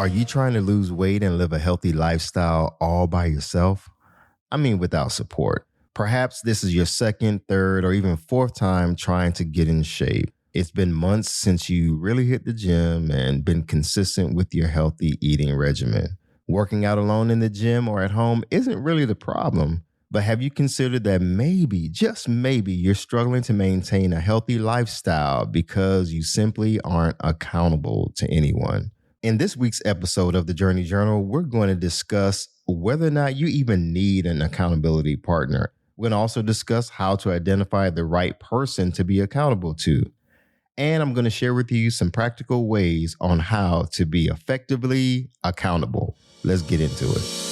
Are you trying to lose weight and live a healthy lifestyle all by yourself? I mean, without support. Perhaps this is your second, third, or even fourth time trying to get in shape. It's been months since you really hit the gym and been consistent with your healthy eating regimen. Working out alone in the gym or at home isn't really the problem, but have you considered that maybe, just maybe, you're struggling to maintain a healthy lifestyle because you simply aren't accountable to anyone? In this week's episode of the Journey Journal, we're going to discuss whether or not you even need an accountability partner. We're going to also discuss how to identify the right person to be accountable to. And I'm going to share with you some practical ways on how to be effectively accountable. Let's get into it.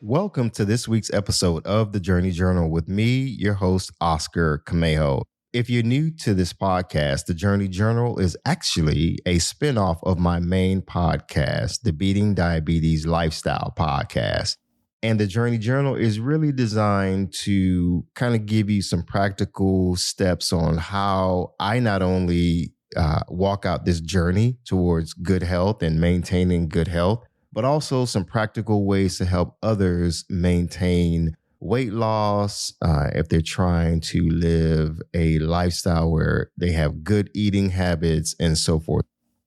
Welcome to this week's episode of The Journey Journal with me, your host, Oscar Camejo. If you're new to this podcast, The Journey Journal is actually a spinoff of my main podcast, the Beating Diabetes Lifestyle Podcast. And The Journey Journal is really designed to kind of give you some practical steps on how I not only walk out this journey towards good health and maintaining good health, but also some practical ways to help others maintain weight loss if they're trying to live a lifestyle where they have good eating habits and so forth.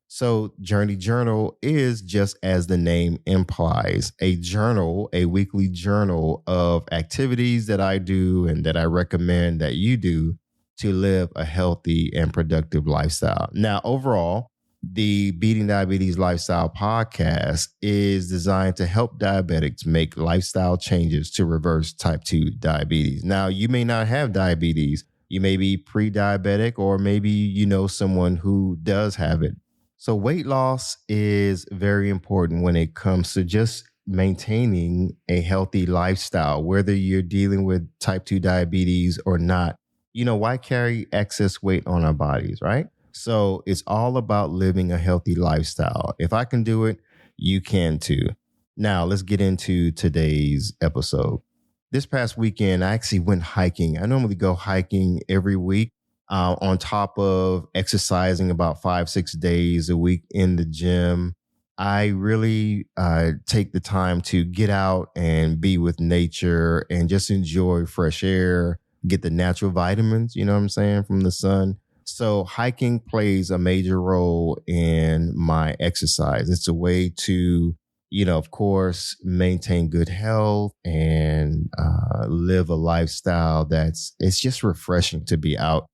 So Journey Journal is, just as the name implies, a journal, a weekly journal of activities that I do and that I recommend that you do to live a healthy and productive lifestyle. Now, overall, the Beating Diabetes Lifestyle Podcast is designed to help diabetics make lifestyle changes to reverse type 2 diabetes. Now, you may not have diabetes. You may be pre-diabetic, or maybe you know someone who does have it. So weight loss is very important when it comes to just maintaining a healthy lifestyle, whether you're dealing with type 2 diabetes or not. You know, why carry excess weight on our bodies, right? So it's all about living a healthy lifestyle. If I can do it, you can too. Now, let's get into today's episode. This past weekend, I actually went hiking. I normally go hiking every week on top of exercising about 5-6 days a week in the gym. I really take the time to get out and be with nature and just enjoy fresh air, get the natural vitamins, you know what I'm saying, from the sun. So hiking plays a major role in my exercise. It's a way to, of course, maintain good health and live a lifestyle it's just refreshing to be out.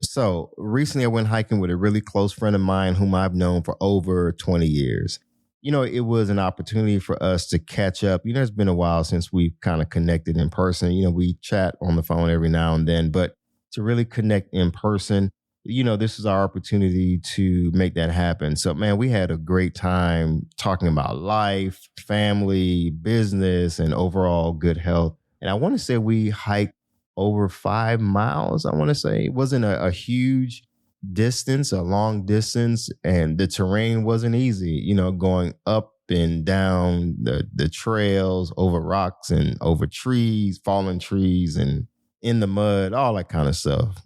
So recently I went hiking with a really close friend of mine whom I've known for over 20 years. It was an opportunity for us to catch up. It's been a while since we've kind of connected in person. We chat on the phone every now and then, but to really connect in person, this is our opportunity to make that happen. So, man, we had a great time talking about life, family, business, and overall good health. And I want to say we hiked over 5 miles. I want to say it wasn't a huge distance, a long distance, and the terrain wasn't easy, going up and down the trails, over rocks and over trees, fallen trees, and in the mud, all that kind of stuff.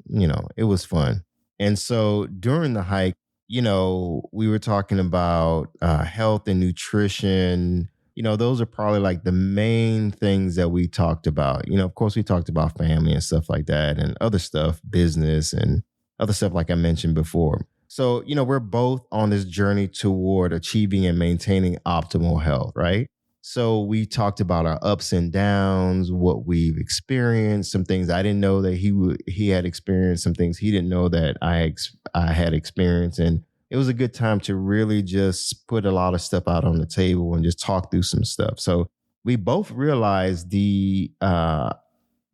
It was fun. And so during the hike, we were talking about health and nutrition. Those are probably like the main things that we talked about. Of course, we talked about family and stuff like that and other stuff, business and other stuff like I mentioned before. So, we're both on this journey toward achieving and maintaining optimal health, right? So we talked about our ups and downs, what we've experienced, some things I didn't know that he had experienced, some things he didn't know that I had experienced. And it was a good time to really just put a lot of stuff out on the table and just talk through some stuff. So we both realized the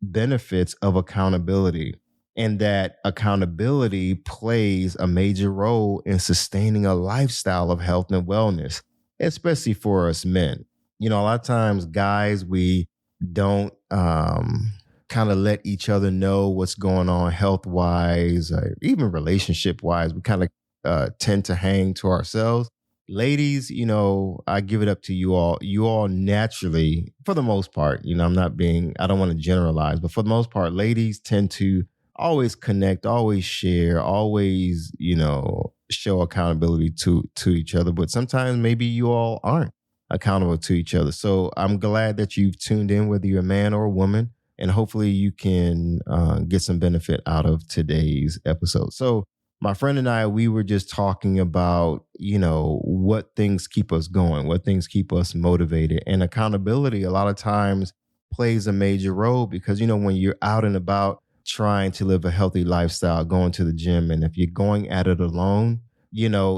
benefits of accountability, and that accountability plays a major role in sustaining a lifestyle of health and wellness, especially for us men. A lot of times, guys, we don't kind of let each other know what's going on health-wise, even relationship-wise. We kind of tend to hang to ourselves. ladies, I give it up to you all. You all naturally, for the most part, I don't want to generalize, but for the most part, ladies tend to always connect, always share, always, show accountability to each other. But sometimes maybe you all aren't accountable to each other. So I'm glad that you've tuned in, whether you're a man or a woman, and hopefully you can get some benefit out of today's episode. So my friend and I, we were just talking about, what things keep us going, what things keep us motivated. And accountability a lot of times plays a major role because, when you're out and about trying to live a healthy lifestyle, going to the gym, and if you're going at it alone,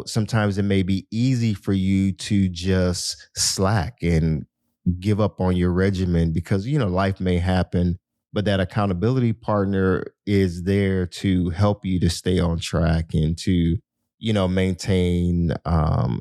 sometimes it may be easy for you to just slack and give up on your regimen because, life may happen, but that accountability partner is there to help you to stay on track and to, maintain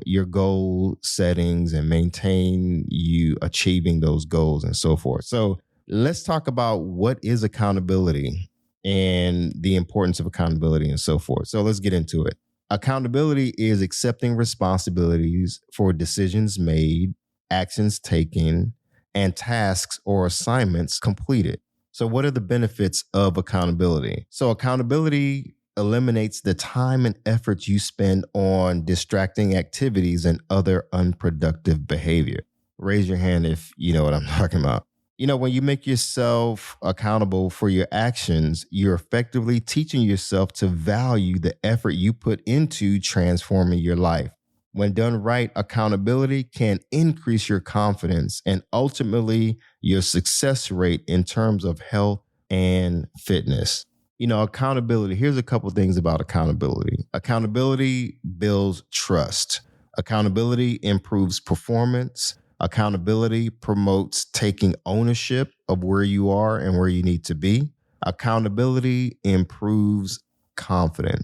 your goal settings and maintain you achieving those goals and so forth. So let's talk about what is accountability and the importance of accountability and so forth. So let's get into it. Accountability is accepting responsibilities for decisions made, actions taken, and tasks or assignments completed. So what are the benefits of accountability? So accountability eliminates the time and effort you spend on distracting activities and other unproductive behavior. Raise your hand if you know what I'm talking about. When you make yourself accountable for your actions, you're effectively teaching yourself to value the effort you put into transforming your life. When done right, accountability can increase your confidence and ultimately your success rate in terms of health and fitness. Accountability, here's a couple things about accountability. Accountability builds trust. Accountability improves performance. Accountability promotes taking ownership of where you are and where you need to be. Accountability improves confidence.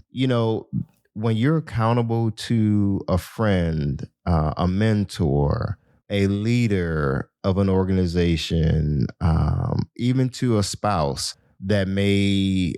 When you're accountable to a friend, a mentor, a leader of an organization, even to a spouse that may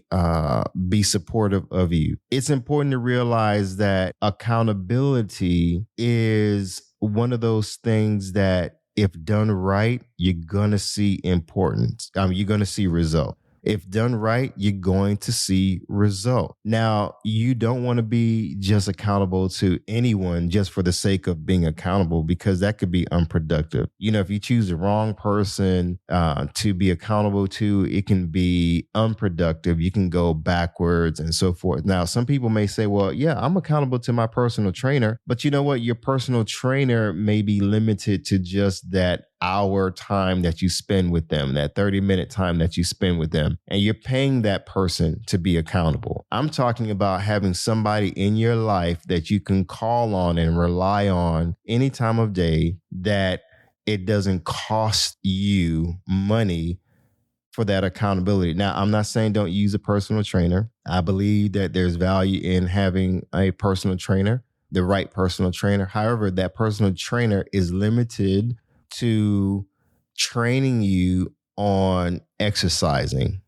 be supportive of you, it's important to realize that accountability is one of those things that if done right, you're going to see importance. You're going to see result. If done right, you're going to see result. Now, you don't want to be just accountable to anyone just for the sake of being accountable, because that could be unproductive. If you choose the wrong person to be accountable to, it can be unproductive. You can go backwards and so forth. Now, some people may say, well, yeah, I'm accountable to my personal trainer, but you know what? Your personal trainer may be limited to just that hour time that you spend with them, that 30-minute time that you spend with them, and you're paying that person to be accountable. I'm talking about having somebody in your life that you can call on and rely on any time of day, that it doesn't cost you money for that accountability. Now, I'm not saying don't use a personal trainer. I believe that there's value in having a personal trainer, the right personal trainer. However, that personal trainer is limited to training you on exercising.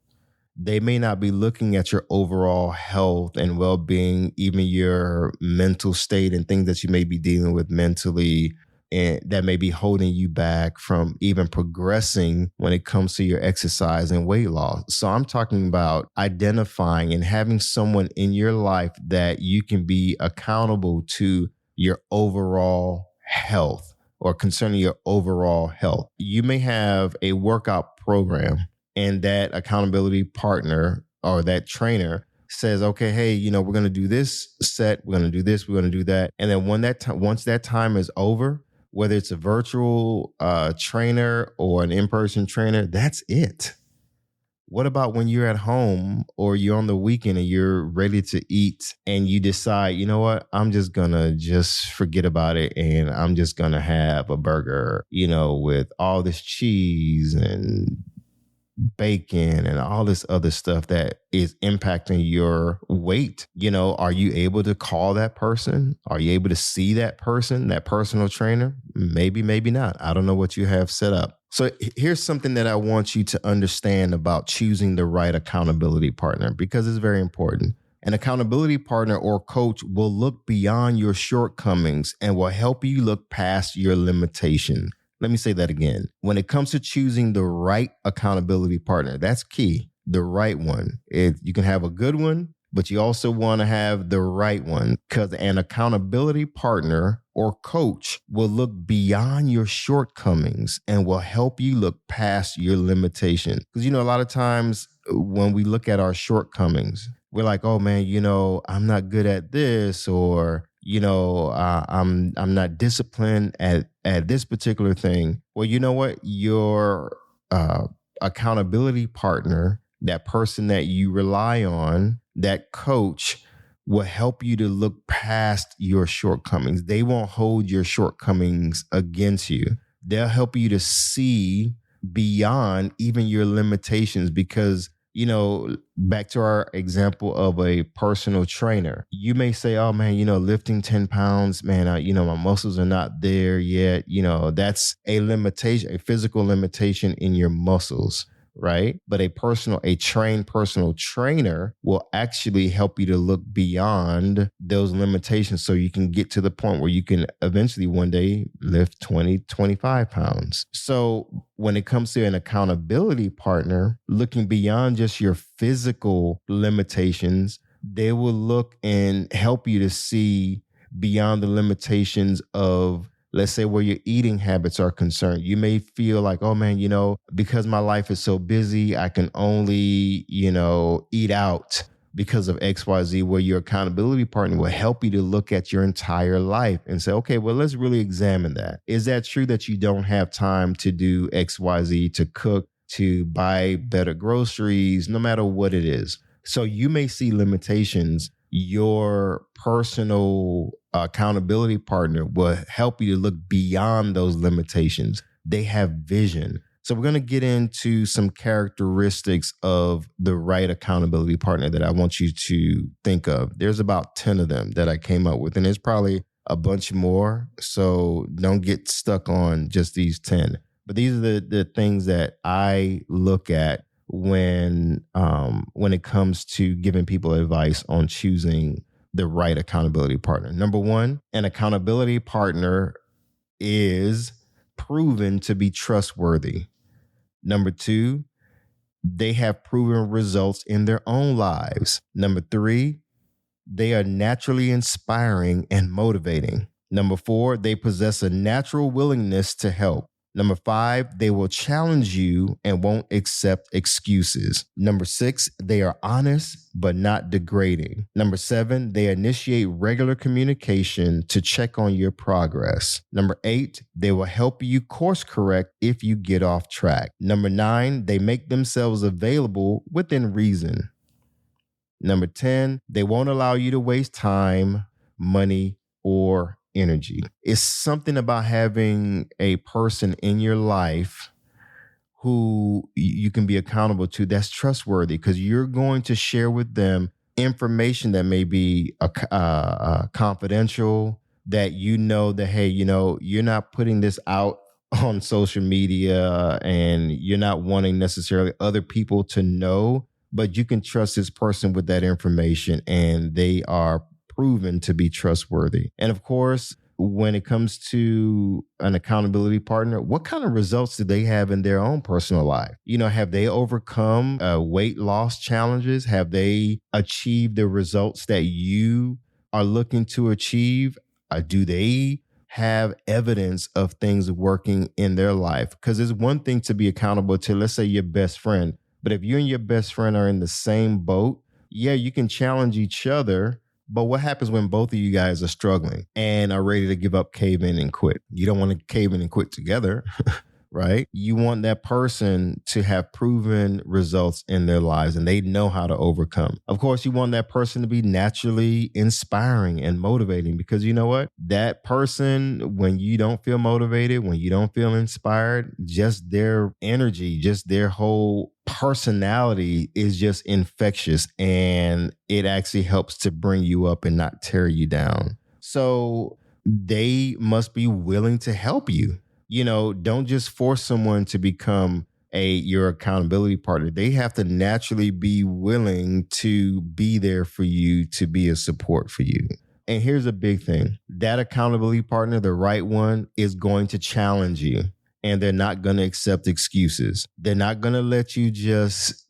They may not be looking at your overall health and well-being, even your mental state and things that you may be dealing with mentally, and that may be holding you back from even progressing when it comes to your exercise and weight loss. So I'm talking about identifying and having someone in your life that you can be accountable to your overall health, or concerning your overall health. You may have a workout program, and that accountability partner or that trainer says, okay, hey, we're going to do this set, we're going to do this, we're going to do that. And then once that time is over, whether it's a virtual trainer or an in-person trainer, that's it. What about when you're at home or you're on the weekend and you're ready to eat and you decide, you know what, I'm just going to just forget about it and I'm just going to have a burger, with all this cheese and bacon and all this other stuff that is impacting your weight. Are you able to call that person? Are you able to see that person, that personal trainer? Maybe, maybe not. I don't know what you have set up. So here's something that I want you to understand about choosing the right accountability partner, because it's very important. An accountability partner or coach will look beyond your shortcomings and will help you look past your limitation. Let me say that again. When it comes to choosing the right accountability partner, that's key. The right one. You can have a good one, but you also want to have the right one, because an accountability partner or coach will look beyond your shortcomings and will help you look past your limitation. Because, a lot of times when we look at our shortcomings, we're like, oh man, I'm not good at this, or, I'm not disciplined at this particular thing. Well, you know what? Your accountability partner, that person that you rely on, that coach, will help you to look past your shortcomings. They won't hold your shortcomings against you. They'll help you to see beyond even your limitations, because back to our example of a personal trainer, you may say, oh man, lifting 10 pounds, man, my muscles are not there yet. That's a limitation, a physical limitation in your muscles, right? But a trained personal trainer will actually help you to look beyond those limitations, so you can get to the point where you can eventually one day lift 20, 25 pounds. So when it comes to an accountability partner, looking beyond just your physical limitations, they will look and help you to see beyond the limitations of, let's say, where your eating habits are concerned. You may feel like, oh man, because my life is so busy, I can only, eat out because of XYZ, where your accountability partner will help you to look at your entire life and say, okay, well, let's really examine that. Is that true that you don't have time to do XYZ, to cook, to buy better groceries, no matter what it is? So you may see limitations. Your personal accountability partner will help you to look beyond those limitations. They have vision. So we're going to get into some characteristics of the right accountability partner that I want you to think of. There's about 10 of them that I came up with, and there's probably a bunch more. So don't get stuck on just these 10. But these are the things that I look at when it comes to giving people advice on choosing the right accountability partner. Number one, an accountability partner is proven to be trustworthy. Number two, they have proven results in their own lives. Number three, they are naturally inspiring and motivating. Number four, they possess a natural willingness to help. Number five, they will challenge you and won't accept excuses. Number six, they are honest but not degrading. Number seven, they initiate regular communication to check on your progress. Number eight, they will help you course correct if you get off track. Number nine, they make themselves available within reason. Number 10, they won't allow you to waste time, money, or energy. It's something about having a person in your life who you can be accountable to that's trustworthy, because you're going to share with them information that may be confidential, that that, hey, you're not putting this out on social media and you're not wanting necessarily other people to know, but you can trust this person with that information and they are proven to be trustworthy. And of course, when it comes to an accountability partner, what kind of results do they have in their own personal life? Have they overcome weight loss challenges? Have they achieved the results that you are looking to achieve? Do they have evidence of things working in their life? Because it's one thing to be accountable to, let's say, your best friend. But if you and your best friend are in the same boat, yeah, you can challenge each other. But what happens when both of you guys are struggling and are ready to give up, cave in, and quit? You don't want to cave in and quit together, right? You want that person to have proven results in their lives and they know how to overcome. Of course, you want that person to be naturally inspiring and motivating, because you know what? That person, when you don't feel motivated, when you don't feel inspired, just their energy, just their whole personality is just infectious, and it actually helps to bring you up and not tear you down. So they must be willing to help you. Don't just force someone to become your accountability partner, they have to naturally be willing to be there for you, to be a support for you. And here's a big thing. That accountability partner, the right one, is going to challenge you. And they're not going to accept excuses. They're not going to let you just,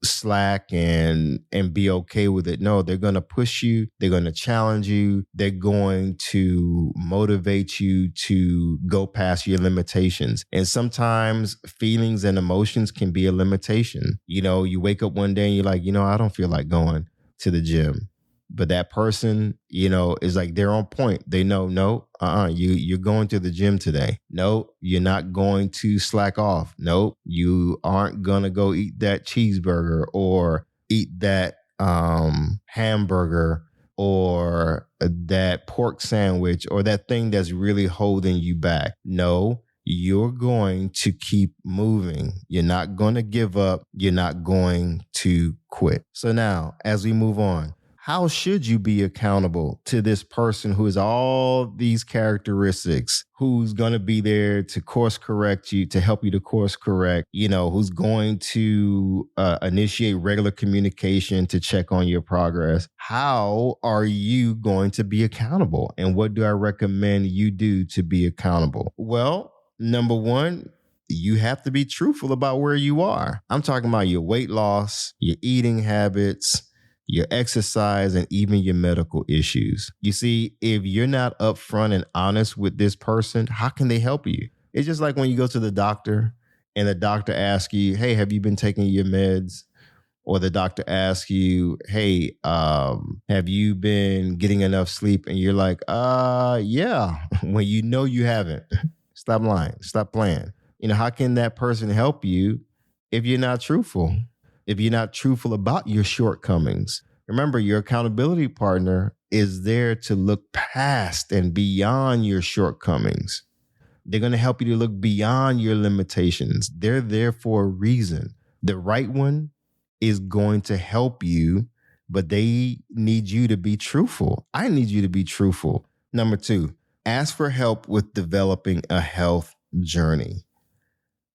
slack and be okay with it. No, they're going to push you. They're going to challenge you. They're going to motivate you to go past your limitations. And sometimes feelings and emotions can be a limitation. You wake up one day and you're like, I don't feel like going to the gym. But that person, is like, they're on point. They know, no, you're going to the gym today. No, you're not going to slack off. No, you aren't going to go eat that cheeseburger or eat that hamburger or that pork sandwich or that thing that's really holding you back. No, you're going to keep moving. You're not going to give up. You're not going to quit. So now, as we move on, how should you be accountable to this person who has all these characteristics, who's going to be there to course correct you, to help you to course correct, who's going to initiate regular communication to check on your progress? How are you going to be accountable? And what do I recommend you do to be accountable? Well, number one, you have to be truthful about where you are. I'm talking about your weight loss, your eating habits, your exercise, and even your medical issues. You see, if you're not upfront and honest with this person, how can they help you? It's just like when you go to the doctor and the doctor asks you, hey, have you been taking your meds? Or the doctor asks you, hey, have you been getting enough sleep? And you're like, yeah, when you haven't. Stop lying, stop playing. How can that person help you if you're not truthful? If you're not truthful about your shortcomings? Remember, your accountability partner is there to look past and beyond your shortcomings. They're going to help you to look beyond your limitations. They're there for a reason. The right one is going to help you, but they need you to be truthful. I need you to be truthful. Number two, ask for help with developing a health journey.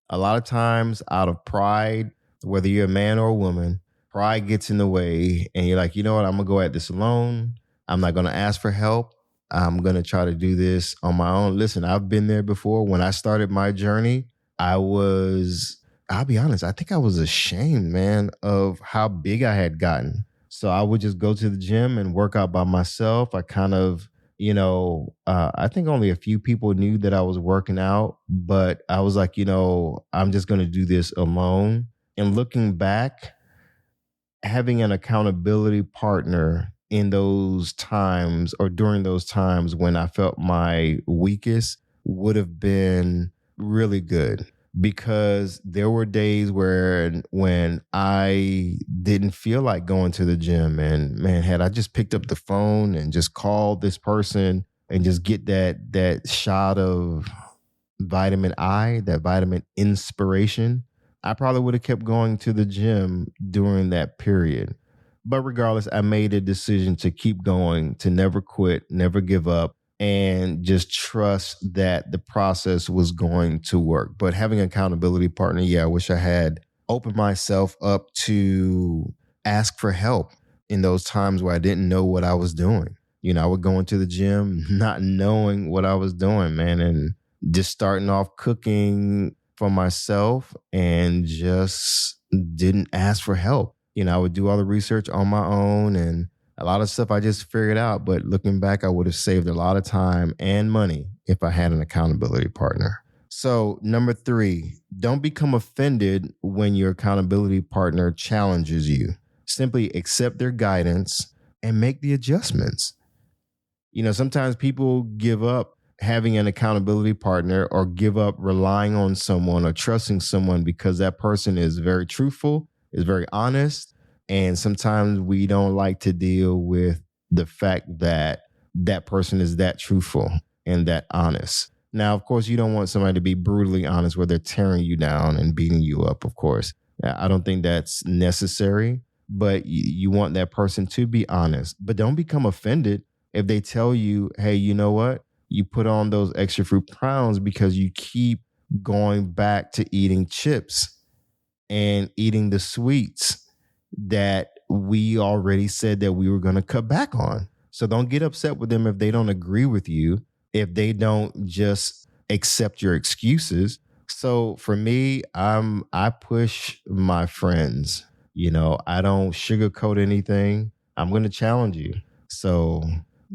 A lot of times, out of pride, whether you're a man or a woman, pride gets in the way and you're like, you know what, I'm going to go at this alone. I'm not going to ask for help. I'm going to try to do this on my own. Listen, I've been there before. When I started my journey, I'll be honest, I think I was ashamed, man, of how big I had gotten. So I would just go to the gym and work out by myself. I kind of, I think only a few people knew that I was working out, but I was like, I'm just going to do this alone. And looking back, having an accountability partner in those times or during those times when I felt my weakest would have been really good, because there were days when I didn't feel like going to the gym, and man, had I just picked up the phone and just called this person and just get that shot of vitamin I, that vitamin inspiration, I probably would have kept going to the gym during that period. But regardless, I made a decision to keep going, to never quit, never give up, and just trust that the process was going to work. But having an accountability partner, I wish I had opened myself up to ask for help in those times where I didn't know what I was doing. I would go into the gym not knowing what I was doing, man, and just starting off cooking for myself and just didn't ask for help. I would do all the research on my own, and a lot of stuff I just figured out. But looking back, I would have saved a lot of time and money if I had an accountability partner. So number three, don't become offended when your accountability partner challenges you. Simply accept their guidance and make the adjustments. Sometimes people give up having an accountability partner or give up relying on someone or trusting someone because that person is very truthful, is very honest. And sometimes we don't like to deal with the fact that that person is that truthful and that honest. Now, of course, you don't want somebody to be brutally honest where they're tearing you down and beating you up, of course. I don't think that's necessary, but you want that person to be honest. But don't become offended if they tell you, hey, you know what? You put on those extra fruit pounds because you keep going back to eating chips and eating the sweets that we already said that we were going to cut back on. So don't get upset with them if they don't agree with you, if they don't just accept your excuses. So for me, I push my friends. I don't sugarcoat anything. I'm going to challenge you. So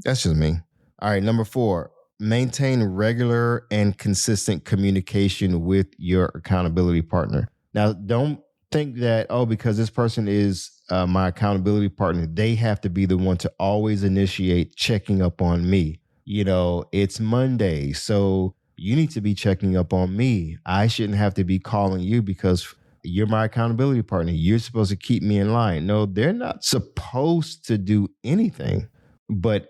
that's just me. All right, number 4, maintain regular and consistent communication with your accountability partner. Now, don't think that, because this person is my accountability partner, they have to be the one to always initiate checking up on me. It's Monday, so you need to be checking up on me. I shouldn't have to be calling you because you're my accountability partner. You're supposed to keep me in line. No, they're not supposed to do anything but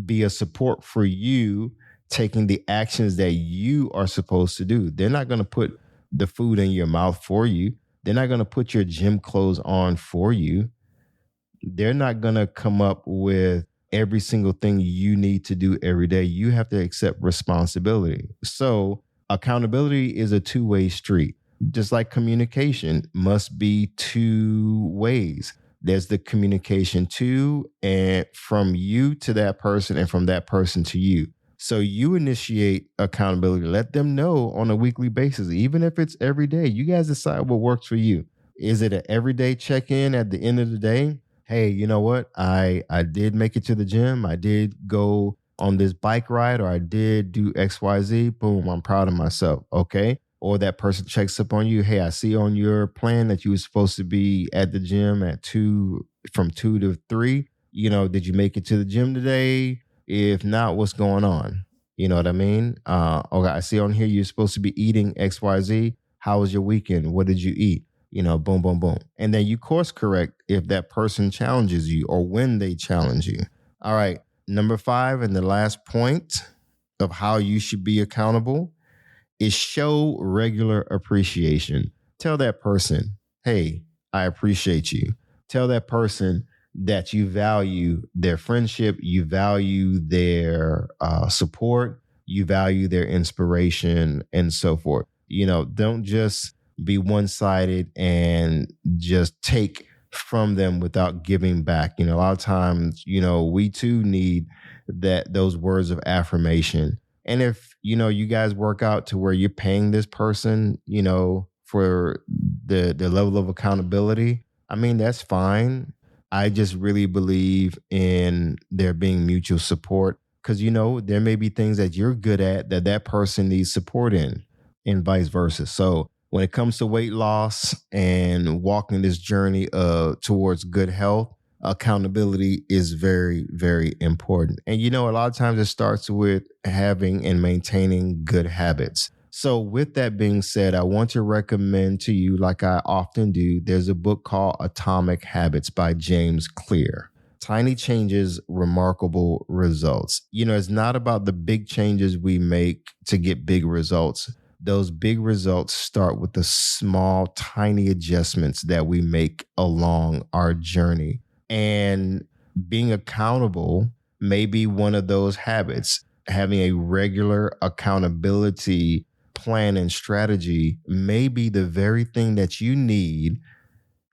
be a support for you taking the actions that you are supposed to do. They're not going to put the food in your mouth for you. They're not going to put your gym clothes on for you. They're not going to come up with every single thing you need to do every day. You have to accept responsibility. So accountability is a two-way street. Just like communication must be two ways. There's the communication to and from you to that person and from that person to you. So you initiate accountability. Let them know on a weekly basis, even if it's every day. You guys decide what works for you. Is it an everyday check-in at the end of the day? Hey, you know what? I did make it to the gym. I did go on this bike ride, or I did do XYZ. Boom, I'm proud of myself. Okay. Or that person checks up on you. Hey, I see on your plan that you were supposed to be at the gym from 2 to 3. Did you make it to the gym today? If not, what's going on? You know what I mean? Okay, I see on here you're supposed to be eating XYZ. How was your weekend? What did you eat? Boom, boom, boom. And then you course correct if that person challenges you or when they challenge you. All right. Number 5, and the last point of how you should be accountable is show regular appreciation. Tell that person, hey, I appreciate you. Tell that person that you value their friendship, you value their support, you value their inspiration, and so forth. Don't just be one-sided and just take from them without giving back. A lot of times, we too need those words of affirmation. And if, you guys work out to where you're paying this person, for the level of accountability, that's fine. I just really believe in there being mutual support because, there may be things that you're good at that person needs support in and vice versa. So when it comes to weight loss and walking this journey towards good health, accountability is very, very important. And, a lot of times it starts with having and maintaining good habits. So with that being said, I want to recommend to you, like I often do, there's a book called Atomic Habits by James Clear. Tiny changes, remarkable results. It's not about the big changes we make to get big results. Those big results start with the small, tiny adjustments that we make along our journey. And being accountable may be one of those habits. Having a regular accountability plan and strategy may be the very thing that you need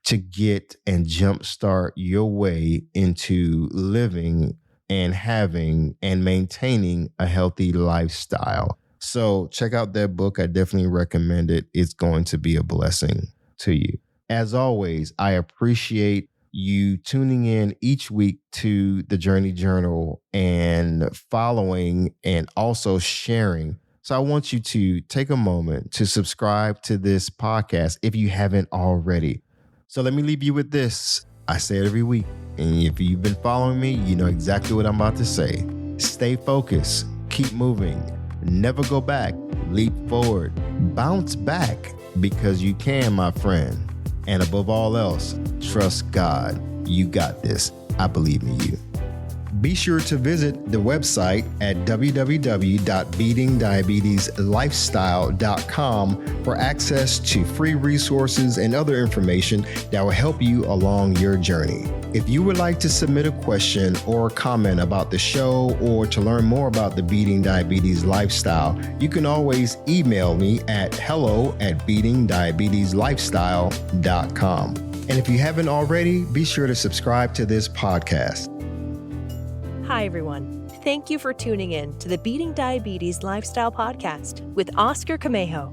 to get and jumpstart your way into living and having and maintaining a healthy lifestyle. So check out that book. I definitely recommend it. It's going to be a blessing to you. As always, I appreciate you tuning in each week to the Journey Journal and following and also sharing. So I want you to take a moment to subscribe to this podcast if you haven't already. So let me leave you with this. I say it every week. And if you've been following me, you know exactly what I'm about to say. Stay focused. Keep moving. Never go back. Leap forward. Bounce back because you can, my friend. And above all else, trust God. You got this. I believe in you. Be sure to visit the website at www.beatingdiabetieslifestyle.com for access to free resources and other information that will help you along your journey. If you would like to submit a question or comment about the show or to learn more about the Beating Diabetes Lifestyle, you can always email me at hello@beatingdiabetieslifestyle.com. And if you haven't already, be sure to subscribe to this podcast. Hi, everyone. Thank you for tuning in to the Beating Diabetes Lifestyle Podcast with Oscar Camejo.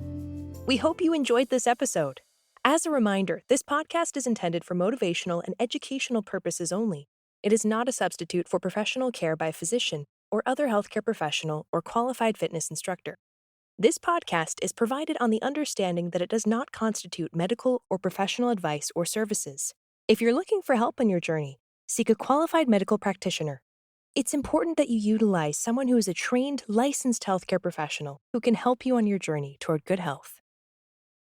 We hope you enjoyed this episode. As a reminder, this podcast is intended for motivational and educational purposes only. It is not a substitute for professional care by a physician or other healthcare professional or qualified fitness instructor. This podcast is provided on the understanding that it does not constitute medical or professional advice or services. If you're looking for help on your journey, seek a qualified medical practitioner. It's important that you utilize someone who is a trained, licensed healthcare professional who can help you on your journey toward good health.